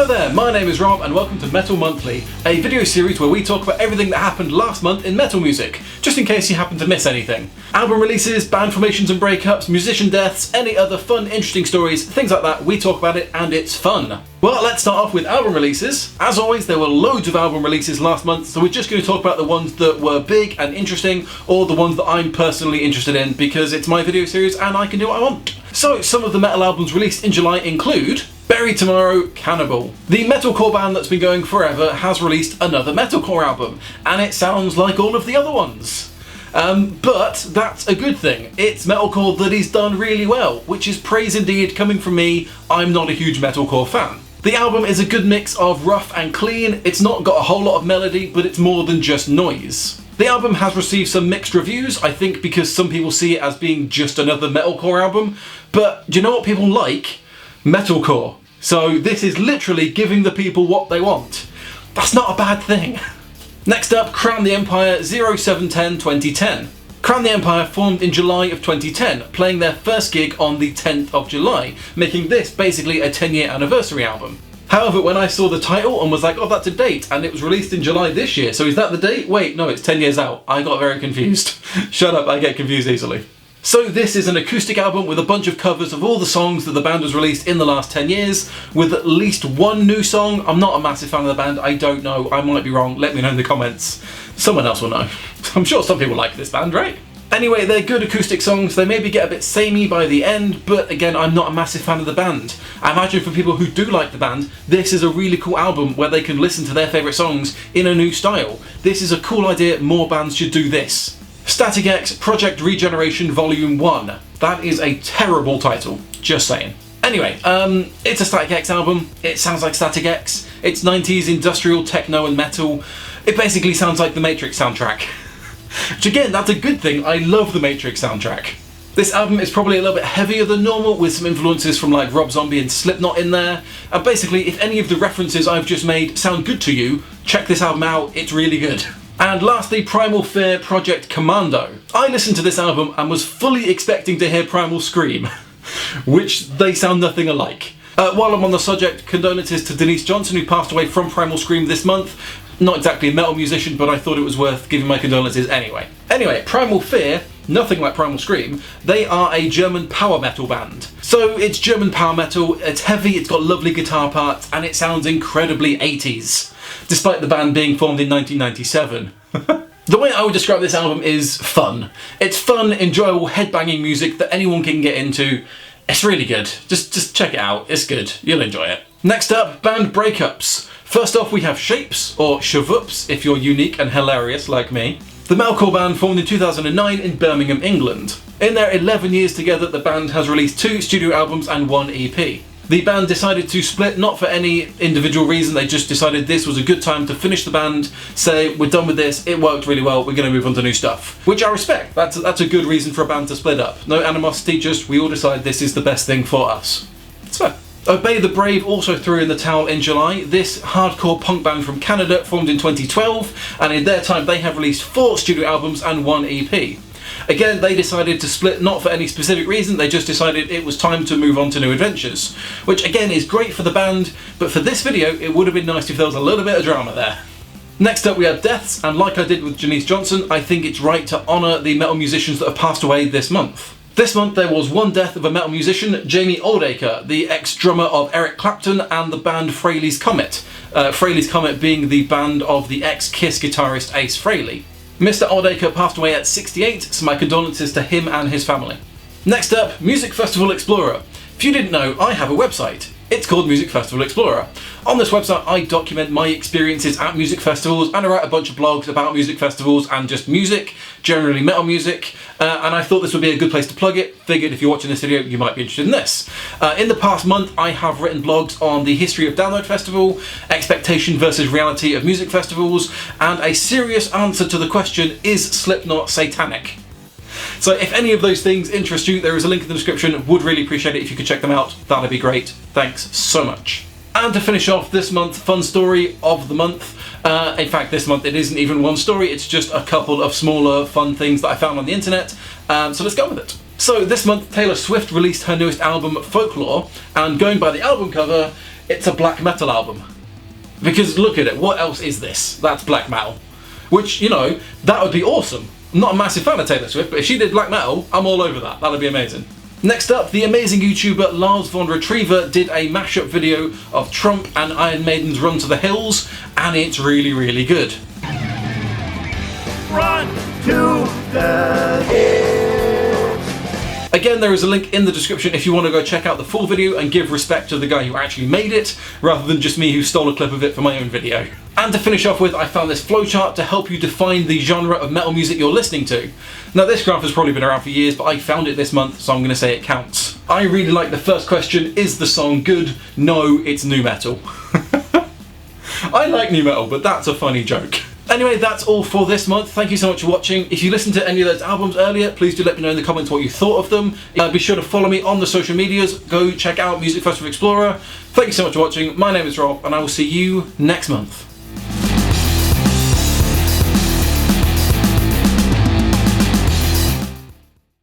there, my name is Rob and welcome to Metal Monthly, a video series where we talk about everything that happened last month in metal music, just in case you happen to miss anything. Album releases, band formations and breakups, musician deaths, any other fun, interesting stories, things like that, we talk about it and it's fun. Well, let's start off with album releases. As always, there were loads of album releases last month, so we're just going to talk about the ones that were big and interesting, or the ones that I'm personally interested in, because it's my video series and I can do what I want. So, some of the metal albums released in July include Bury Tomorrow, Cannibal. The metalcore band that's been going forever has released another metalcore album, and it sounds like all of the other ones. But that's a good thing. It's metalcore that is done really well, which is praise indeed coming from me. I'm not a huge metalcore fan. The album is a good mix of rough and clean. It's not got a whole lot of melody, but it's more than just noise. The album has received some mixed reviews, I think because some people see it as being just another metalcore album, but do you know what people like? Metalcore. So this is literally giving the people what they want. That's not a bad thing. Next up, Crown the Empire 0710-2010. Crown the Empire formed in July of 2010, playing their first gig on the 10th of July, making this basically a 10-year anniversary album. However, when I saw the title and was like, oh, that's a date, and it was released in July this year, so is that the date? Wait, no, it's 10 years out. I got very confused. Shut up, I get confused easily. So this is an acoustic album with a bunch of covers of all the songs that the band has released in the last 10 years, with at least one new song. I'm not a massive fan of the band, I don't know, I might be wrong, let me know in the comments. Someone else will know. I'm sure some people like this band, right? Anyway, they're good acoustic songs, they maybe get a bit samey by the end, but again, I'm not a massive fan of the band. I imagine for people who do like the band, this is a really cool album where they can listen to their favourite songs in a new style. This is a cool idea, more bands should do this. TeknoAXE Project Regeneration Volume 1. That is a terrible title, just saying. Anyway, it's a TeknoAXE album, it sounds like TeknoAXE, it's 90s industrial techno and metal. It basically sounds like the Matrix soundtrack. Which again, that's a good thing, I love the Matrix soundtrack. This album is probably a little bit heavier than normal, with some influences from like Rob Zombie and Slipknot in there. And basically, if any of the references I've just made sound good to you, check this album out, it's really good. And lastly, Primal Fear Project Commando. I listened to this album and was fully expecting to hear Primal scream, which they sound nothing alike. While I'm on the subject, condolences to Denise Johnson, who passed away from Primal Scream this month. Not exactly a metal musician, but I thought it was worth giving my condolences anyway. Anyway, Primal Fear, nothing like Primal Scream, they are a German power metal band. So it's German power metal, it's heavy, it's got lovely guitar parts, and it sounds incredibly 80s, despite the band being formed in 1997. The way I would describe this album is fun. It's fun, enjoyable, headbanging music that anyone can get into. It's really good. Just check it out, it's good, you'll enjoy it. Next up, band breakups. First off, we have Shapes, or Shavups if you're unique and hilarious like me. The metalcore band formed in 2009 in Birmingham, England. In their 11 years together, the band has released 2 studio albums and 1 EP. The band decided to split, not for any individual reason, they just decided this was a good time to finish the band, say, we're done with this, it worked really well, we're going to move on to new stuff. Which I respect, that's a good reason for a band to split up. No animosity, just we all decide this is the best thing for us. It's fair. Obey the Brave also threw in the towel in July. This hardcore punk band from Canada formed in 2012, and in their time they have released 4 studio albums and 1 EP. Again, they decided to split not for any specific reason, they just decided it was time to move on to new adventures. Which again is great for the band, but for this video it would have been nice if there was a little bit of drama there. Next up we have deaths, and like I did with Denise Johnson, I think it's right to honour the metal musicians that have passed away this month. This month there was one death of a metal musician, Jamie Oldacre, the ex-drummer of Eric Clapton and the band Frehley's Comet. Frehley's Comet being the band of the ex-Kiss guitarist Ace Frehley. Mr. Oldacre passed away at 68, so my condolences to him and his family. Next up, Music Festival Explorer. If you didn't know, I have a website. It's called Music Festival Explorer. On this website I document my experiences at music festivals and I write a bunch of blogs about music festivals and just music, generally metal music, and I thought this would be a good place to plug it. Figured if you're watching this video you might be interested in this. In the past month I have written blogs on the history of Download Festival, expectation versus reality of music festivals, and a serious answer to the question, is Slipknot satanic? So if any of those things interest you, there is a link in the description. Would really appreciate it if you could check them out. That'd be great. Thanks so much. And to finish off this month's fun story of the month, in fact this month it isn't even one story, it's just a couple of smaller fun things that I found on the internet, so let's go with it. So this month Taylor Swift released her newest album Folklore, and going by the album cover, it's a black metal album. Because look at it, what else is this? That's black metal. Which, you know, that would be awesome. I'm not a massive fan of Taylor Swift, but if she did black metal, I'm all over that. That'd be amazing. Next up, the amazing YouTuber Lars von Retriever did a mashup video of Trump and Iron Maiden's Run to the Hills, and it's really, really good. Run to the hills. Again, there is a link in the description if you want to go check out the full video and give respect to the guy who actually made it, rather than just me who stole a clip of it for my own video. And to finish off with, I found this flowchart to help you define the genre of metal music you're listening to. Now this graph has probably been around for years, but I found it this month, so I'm going to say it counts. I really like the first question, is the song good? No, it's nu metal. I like nu metal, but that's a funny joke. Anyway, that's all for this month. Thank you so much for watching. If you listened to any of those albums earlier, please do let me know in the comments what you thought of them. Be sure to follow me on the social medias. Go check out Music Festival Explorer. Thank you so much for watching. My name is Rob, and I will see you next month.